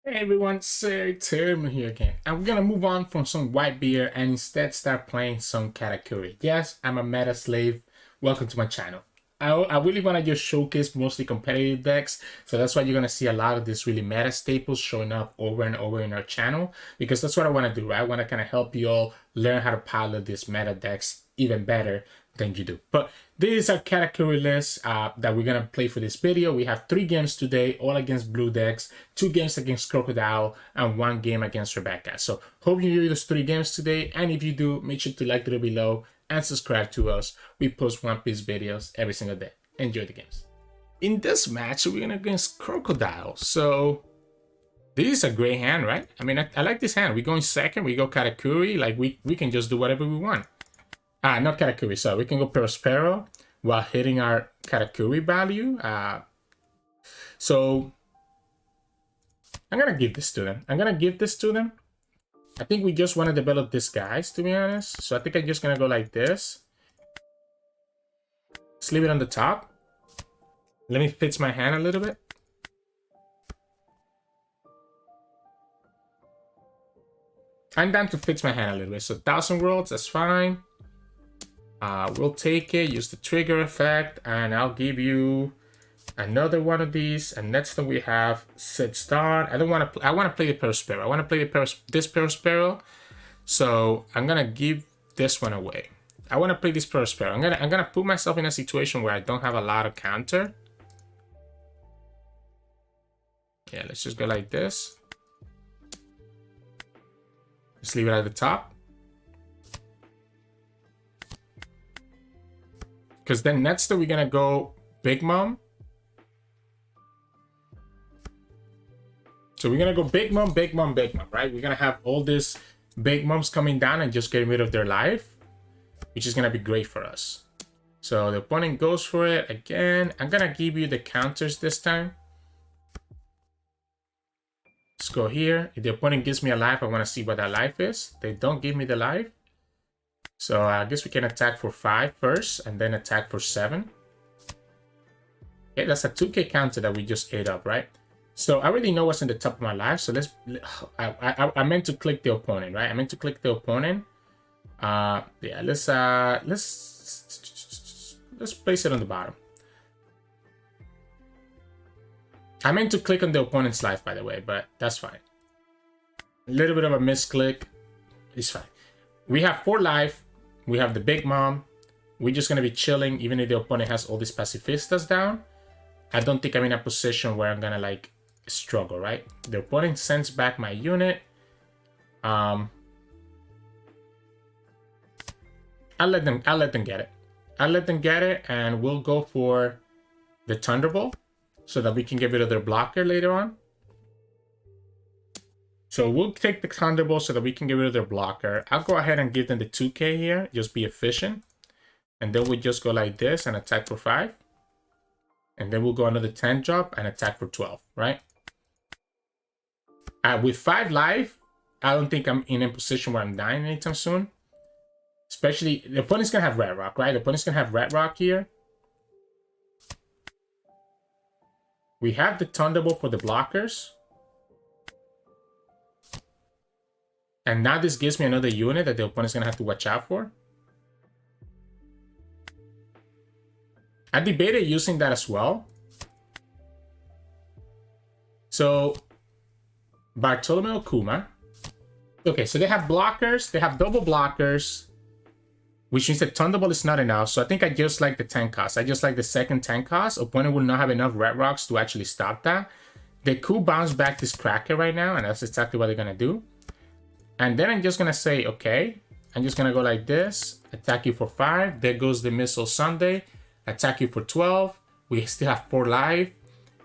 Hey everyone, Sirturmund here again. And we're gonna move on from some white beer and instead start playing some Katakuri. Yes, I'm a meta slave. Welcome to my channel. I really want to just showcase mostly competitive decks, so that's why you're gonna see a lot of these really meta staples showing up over and over in our channel, because that's what I want to do, right? I want to kind of help you all learn how to pilot these meta decks even better than you do. But this is our category list that we're gonna play for this video. We have 3 games today, all against blue decks, 2 games against Crocodile, and 1 game against Rebecca. So hope you do those 3 games today, and if you do, make sure to like the video below and subscribe to us. We post One Piece videos every single day. Enjoy the games. In this match, we're gonna against Crocodile. So this is a great hand, right? I mean, I like this hand. We go in second, we go Katakuri, like we can just do whatever we want. Not Katakuri, sorry. We can go Perospero while hitting our Katakuri value. So I'm going to give this to them. I think we just want to develop these guys, to be honest. So I think I'm just going to go like this. Just leave it on the top. Let me fix my hand a little bit. I'm down to fix my hand a little bit. So 1,000 worlds, that's fine. We'll take it, use the trigger effect, and I'll give you another one of these. And next thing we have set start. I want to play the Perospero. I want to play this Perospero. So I'm gonna give this one away. I want to play this Perospero. I'm gonna put myself in a situation where I don't have a lot of counter. Yeah, let's just go like this. Just leave it at the top. Because then next we're gonna go Big Mom. So we're gonna go Big Mom, Big Mom, Big Mom, right? We're gonna have all these Big Moms coming down and just getting rid of their life, which is gonna be great for us. So the opponent goes for it again. I'm gonna give you the counters this time. Let's go here. If the opponent gives me a life, I wanna see what that life is. They don't give me the life. So I guess we can attack for 5 first, and then attack for 7. Okay, that's a 2k counter that we just ate up, right? So I already know what's in the top of my life. So let's. I meant to click the opponent, right? I meant to click the opponent. Yeah, let's place it on the bottom. I meant to click on the opponent's life, by the way, but that's fine. A little bit of a misclick. It's fine. We have 4 life. We have the Big Mom. We're just going to be chilling even if the opponent has all these pacifistas down. I don't think I'm in a position where I'm going to like struggle, right? The opponent sends back my unit. I'll let them get it. I'll let them get it, and we'll go for the Thunderbolt so that we can get rid of their blocker later on. So we'll take the Thunderbolt so that we can get rid of their blocker. I'll go ahead and give them the 2k here. Just be efficient. And then we just go like this and attack for 5. And then we'll go another 10 drop and attack for 12, right? With 5 life, I don't think I'm in a position where I'm dying anytime soon. Especially, the opponent's going to have Red Rock, right? The opponent's going to have Red Rock here. We have the Thunderbolt for the blockers. And now this gives me another unit that the opponent's going to have to watch out for. I debated using that as well. So, Bartolomeo Kuma. Okay, so they have blockers. They have double blockers, which means that Thunderbolt is not enough. So I think I just like the 10 cost. I just like the second 10 cost. Opponent will not have enough Red Rocks to actually stop that. They could bounce back this Cracker right now, and that's exactly what they're going to do. And then I'm just going to say, okay, I'm just going to go like this. Attack you for 5. There goes the Missile Sunday. Attack you for 12. We still have 4 life.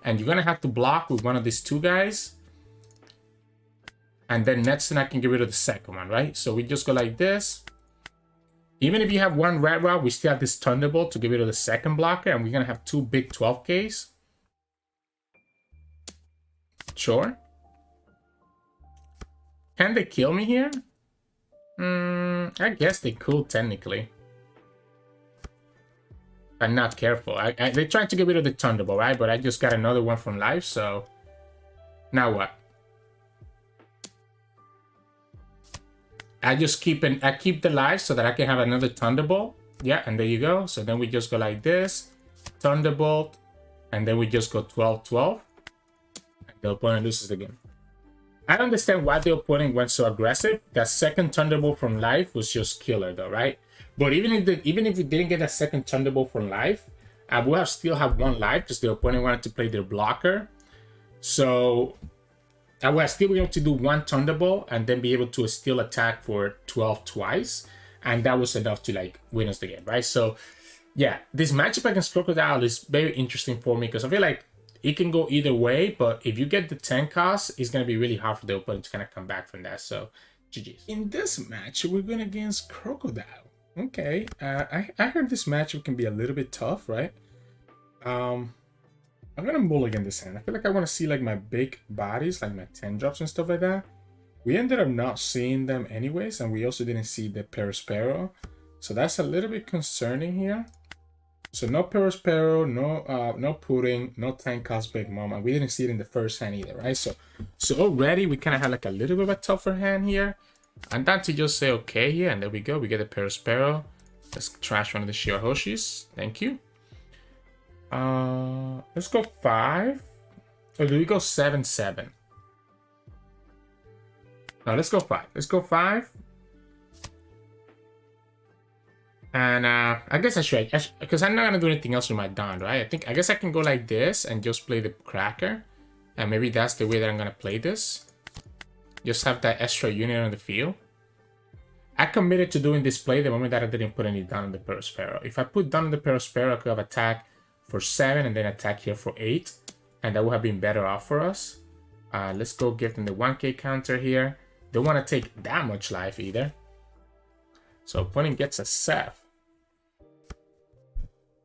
And you're going to have to block with one of these 2 guys. And then next thing I can get rid of the second one, right? So we just go like this. Even if you have 1 Red Rock, we still have this Thunderbolt to get rid of the second blocker. And we're going to have 2 big 12Ks. Sure. Can they kill me here? I guess they could, technically. I'm not careful. They're trying to get rid of the Thunderbolt, right? But I just got another one from life, so... Now what? I keep the life so that I can have another Thunderbolt. Yeah, and there you go. So then we just go like this, Thunderbolt, and then we just go 12-12. And the opponent loses the game. I don't understand why the opponent went so aggressive. That second Thunderbolt from life was just killer though, right? But even if we didn't get a second Thunderbolt from life, I would have still have one life because the opponent wanted to play their blocker. So I would still be able to do one Thunderbolt and then be able to still attack for 12 twice. And that was enough to like win us the game, right? So yeah, this matchup against Crocodile is very interesting for me because I feel like it can go either way, but if you get the 10 cost, it's going to be really hard for the opponent to kind of come back from that. So GG's. In this match, we're going against Crocodile. Okay, I heard this matchup can be a little bit tough, right? I'm going to mulligan this hand. I feel like I want to see like my big bodies, like my 10 drops and stuff like that. We ended up not seeing them anyways, and we also didn't see the Perospero. So that's a little bit concerning here. So no Perospero, no Pudding, no 10 cost Big Mom, and we didn't see it in the first hand either, right? So already we kind of had like a little bit of a tougher hand here. And then to just say okay here, and there we go. We get a Perospero. Let's trash one of the Shirahoshis. Thank you. Let's go 5. Or do we go 7-7? No, let's go 5. Let's go 5. And I guess I should, because I'm not gonna do anything else with my Don, right? I guess I can go like this and just play the Cracker, and maybe that's the way that I'm gonna play this. Just have that extra unit on the field. I committed to doing this play the moment that I didn't put any Don on the Perospero. If I put Don on the Perospero, I could have attack for 7 and then attack here for 8, and that would have been better off for us. Let's go give them the 1k counter here. Don't want to take that much life either. So opponent gets a Seth.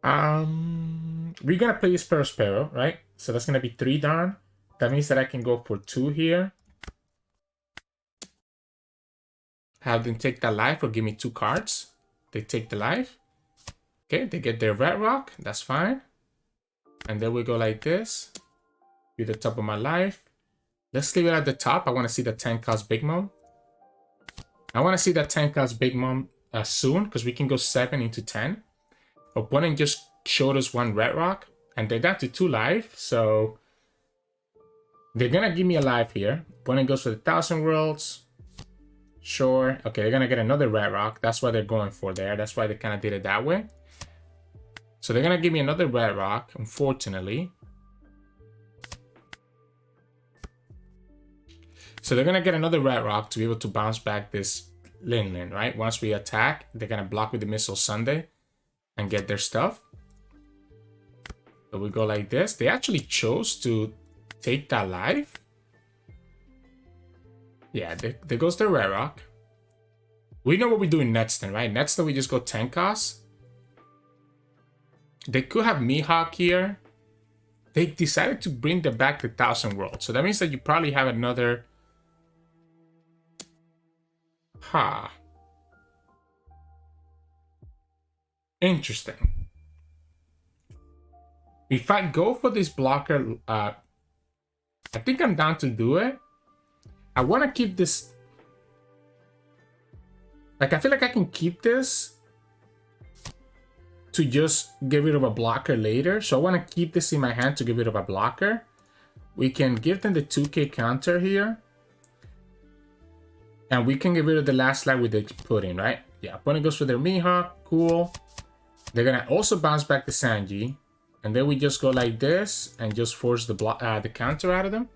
We're gonna play this Perospero, right? So that's gonna be 3 Don. That means that I can go for 2 here. Have them take that life or give me 2 cards. They take the life. Okay, they get their Red Rock. That's fine. And then we go like this. Be the top of my life. Let's leave it at the top. I want to see the 10 cost Big Mom. I want to see that 10 cost Big Mom soon because we can go 7 into 10. Opponent just showed us 1 Red Rock and they're down to 2 life. So they're going to give me a life here. Opponent goes for the 1,000 Worlds. Sure. Okay, they're going to get another Red Rock. That's what they're going for there. That's why they kind of did it that way. So they're going to give me another Red Rock, unfortunately. So they're going to get another Red Rock to be able to bounce back this Linlin, right? Once we attack, they're going to block with the Missile Sunday and get their stuff. So we go like this. They actually chose to take that life. Yeah, there goes the Red Rock. We know what we're doing next then, right? Next then we just go 10 cost. They could have Mihawk here. They decided to bring them back to 1,000 Worlds. So that means that you probably have another... Ha. Interesting. If I go for this blocker, I think I'm down to do it. I want to keep this... Like, I feel like I can keep this to just get rid of a blocker later. So I want to keep this in my hand to get rid of a blocker. We can give them the 2k counter here. And we can get rid of the last life with the Pudding, right? Yeah, opponent goes for their Mihawk. Cool. They're going to also bounce back the Sanji. And then we just go like this and just force the counter out of them.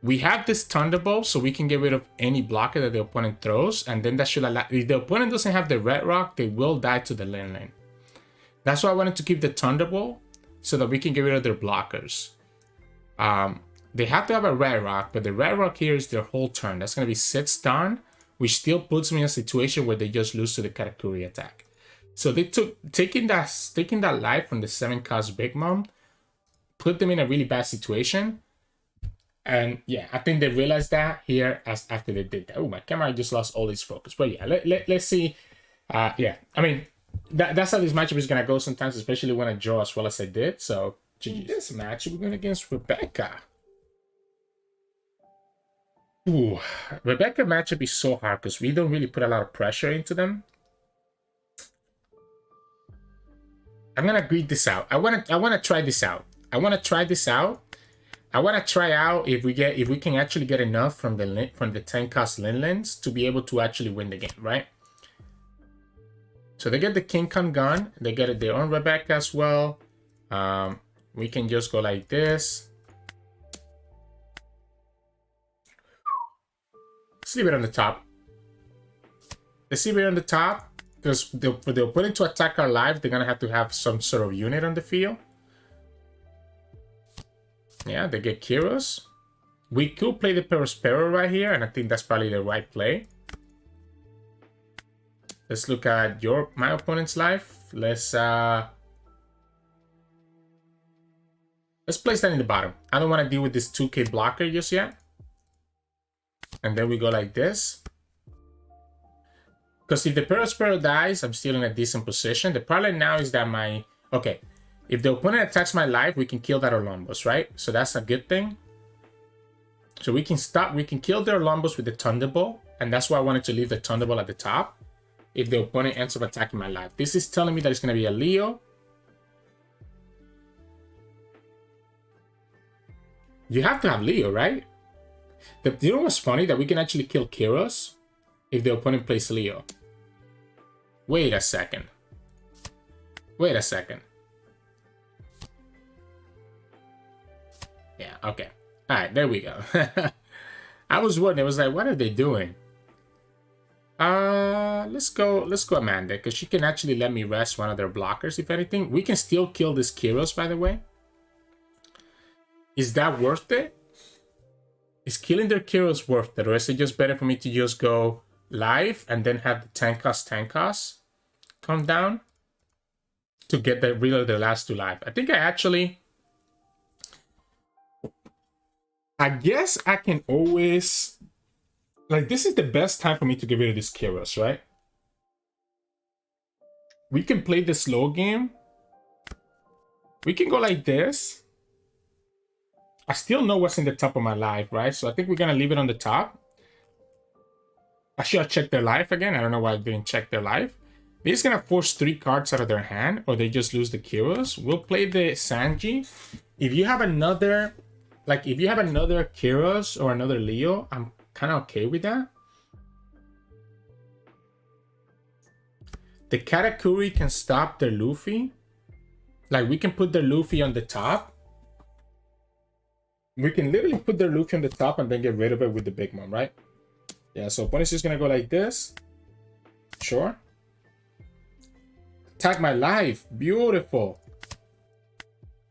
We have this Thunderbolt, so we can get rid of any blocker that the opponent throws. And then that should allow... If the opponent doesn't have the Red Rock, they will die to the Linlin. That's why I wanted to keep the Thunderbolt, so that we can get rid of their blockers. They have to have a Red Rock, but the Red Rock here is their whole turn. That's going to be 6 stun, which still puts me in a situation where they just lose to the Katakuri attack. So they taking that life from the 7 cost Big Mom, put them in a really bad situation. And yeah, I think they realized that here after they did that. Oh, my camera just lost all its focus. But yeah, let's see. Yeah, I mean, that's how this matchup is going to go sometimes, especially when I draw as well as I did. So in this match, we're going against Rebecca. Ooh, Rebecca matchup is so hard because we don't really put a lot of pressure into them. I'm gonna read this out. I wanna try this out. I wanna try this out. I wanna try out if we can actually get enough from the 10 cost Linlins to be able to actually win the game, right? So they get the King Kong gun. They get their own Rebecca as well. We can just go like this. Let's leave it on the top. Let's leave it on the top. Because for the opponent to attack our life, they're going to have some sort of unit on the field. Yeah, they get Kyros. We could play the Perospero right here, and I think that's probably the right play. Let's look at my opponent's life. Let's place that in the bottom. I don't want to deal with this 2k blocker just yet. And then we go like this. Because if the Perosperso dies, I'm still in a decent position. The problem now is that okay, if the opponent attacks my life, we can kill that Orlombos, right? So that's a good thing. So we can kill their Orlombos with the Thunderbolt. And that's why I wanted to leave the Thunderbolt at the top. If the opponent ends up attacking my life. This is telling me that it's going to be a Leo. You have to have Leo, right? You know what's funny? That we can actually kill Kyros if the opponent plays Leo. Wait a second. Wait a second. Yeah, okay. Alright, there we go. I was wondering, I was like, what are they doing? Let's go Amande, because she can actually let me rest one of their blockers, if anything. We can still kill this Kyros, by the way. Is that worth it? Is killing their Kyros worth it? Or is it just better for me to just go live and then have the 10 cost come down to get rid of the last two life? I think I guess I can always, like, this is the best time for me to get rid of this Kyros, right? We can play the slow game. We can go like this. I still know what's in the top of my life, right? So I think we're gonna leave it on the top. I should have checked their life again. I don't know why I didn't check their life. They're just gonna force 3 cards out of their hand, or they just lose the Kyros. We'll play the Sanji. If you have another, like, if you have another Kyros or another Leo, I'm kind of okay with that. The Katakuri can stop their Luffy. Like, we can put their Luffy on the top. We can literally put their Luffy on the top and then get rid of it with the Big Mom, right? Yeah, so opponent's just gonna go like this. Sure. Attack my life. Beautiful.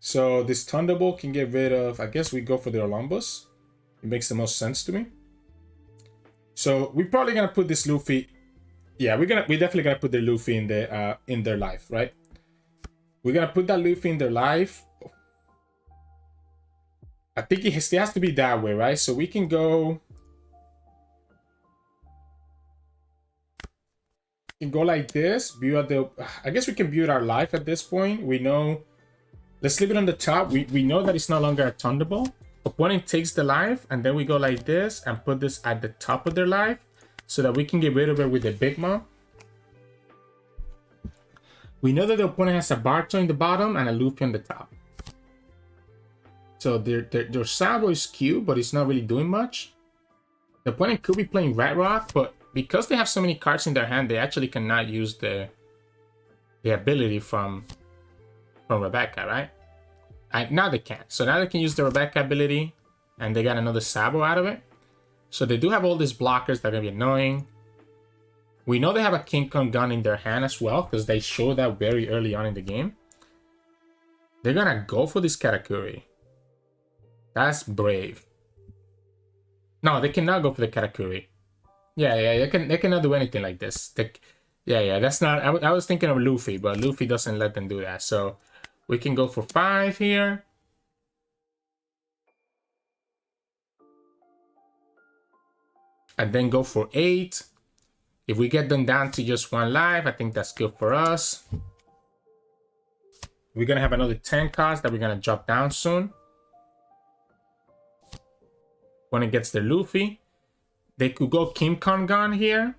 So this Thunderbolt can get rid of, I guess we go for the Orlombos. It makes the most sense to me. So we're probably gonna put this Luffy. Yeah, we're definitely gonna put the Luffy in their life, right? We're gonna put that Luffy in their life. I think it has to be that way, right? So we can go. We can go like this. I guess we can build our life at this point. We know. Let's leave it on the top. We know that it's no longer a Thunderbolt. Opponent takes the life, and then we go like this and put this at the top of their life, so that we can get rid of it with the Big Mom. We know that the opponent has a Barto in the bottom and a Luffy on the top. So their Sabo is Q, but it's not really doing much. The opponent could be playing Red Rock, but because they have so many cards in their hand, they actually cannot use the ability from Rebecca, right? Now they can. So now they can use the Rebecca ability, and they got another Sabo out of it. So they do have all these blockers that are going to be annoying. We know they have a King Kong gun in their hand as well, because they showed that very early on in the game. They're going to go for this Katakuri. That's brave. No, they cannot go for the Katakuri. Yeah, they cannot do anything like this. Yeah, that's not. I was thinking of Luffy, but Luffy doesn't let them do that. So we can go for 5 here. And then go for 8. If we get them down to just 1 life, I think that's good for us. We're gonna have another 10 cards that we're gonna drop down soon. When it gets the Luffy. They could go Kim Kon-gon here.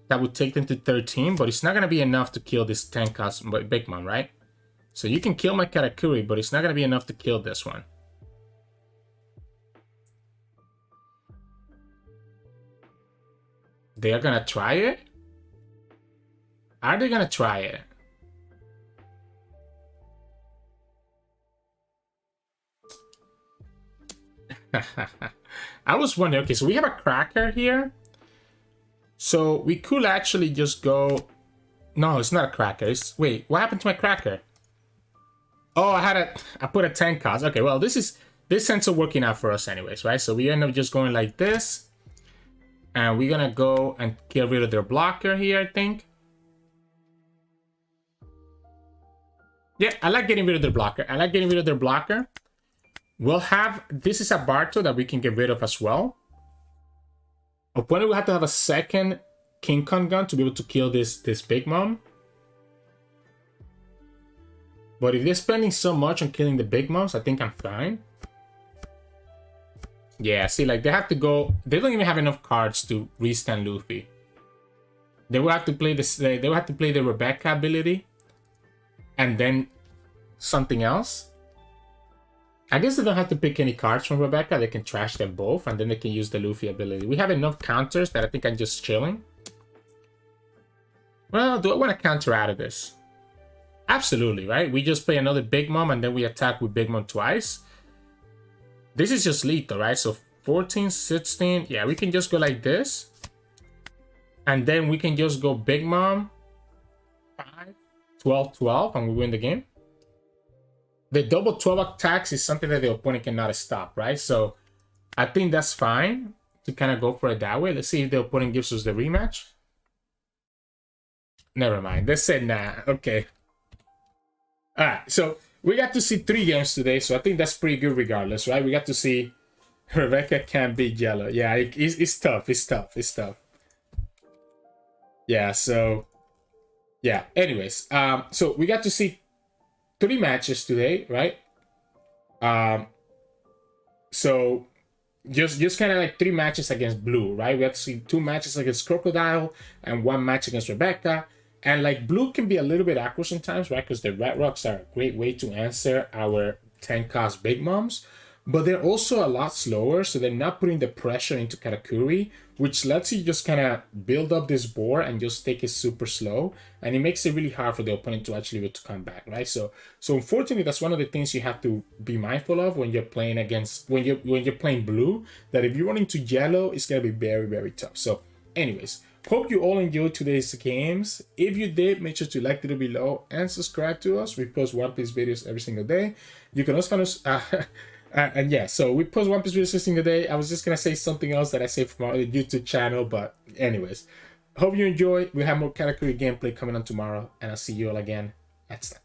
That would take them to 13, but it's not going to be enough to kill this 10 cost Big Mom, right? So you can kill my Katakuri, but it's not going to be enough to kill this one. They are going to try it? Are they going to try it? I was wondering, okay, so we have a cracker here. So we could actually just go... No, it's not a cracker. Wait, what happened to my cracker? Oh, I put a 10 cost. Okay, well, this ends up working out for us anyways, right? So we end up just going like this. And we're gonna go and get rid of their blocker here, I think. Yeah, I like getting rid of their blocker. We'll have... This is a Barto that we can get rid of as well. Opponent will have to have a second King Kong gun to be able to kill this Big Mom. But if they're spending so much on killing the Big Moms, I think I'm fine. Yeah, see, like, they have to go... They don't even have enough cards to restand Luffy. They will have to play this... They will have to play the Rebecca ability. And then something else. I guess they don't have to pick any cards from Rebecca. They can trash them both, and then they can use the Luffy ability. We have enough counters that I think I'm just chilling. Well, do I want to counter out of this? Absolutely, right? We just play another Big Mom, and then we attack with Big Mom twice. This is just lethal, right? So 14, 16. Yeah, we can just go like this. And then we can just go Big Mom. 5, 12, 12, and we win the game. The double 12 attacks is something that the opponent cannot stop, right? So I think that's fine to kind of go for it that way. Let's see if the opponent gives us the rematch. Never mind. They said nah. Okay. All right. So we got to see 3 games today. So I think that's pretty good regardless, right? We got to see Rebecca can't beat Yellow. Yeah, it's tough. It's tough. It's tough. Yeah, so... Yeah, anyways. So we got to see 3 matches today, right? So just kind of like 3 matches against Blue, right? We have to see 2 matches against Crocodile and 1 match against Rebecca. And like Blue can be a little bit awkward sometimes, right? Because the Red Rocks are a great way to answer our 10 cost Big Moms. But they're also a lot slower, so they're not putting the pressure into Katakuri, which lets you just kind of build up this board and just take it super slow. And it makes it really hard for the opponent to actually be able to come back, right? So unfortunately, that's one of the things you have to be mindful of when you're playing against, when you're playing Blue, that if you run into Yellow, it's going to be very, very tough. So anyways, hope you all enjoyed today's games. If you did, make sure to like the video below and subscribe to us. We post One Piece videos every single day. You can also find us... and yeah, so we post One Piece videos every single day. I was just going to say something else that I say from our YouTube channel, but anyways. Hope you enjoy. We have more Katakuri gameplay coming on tomorrow, and I'll see you all again next time.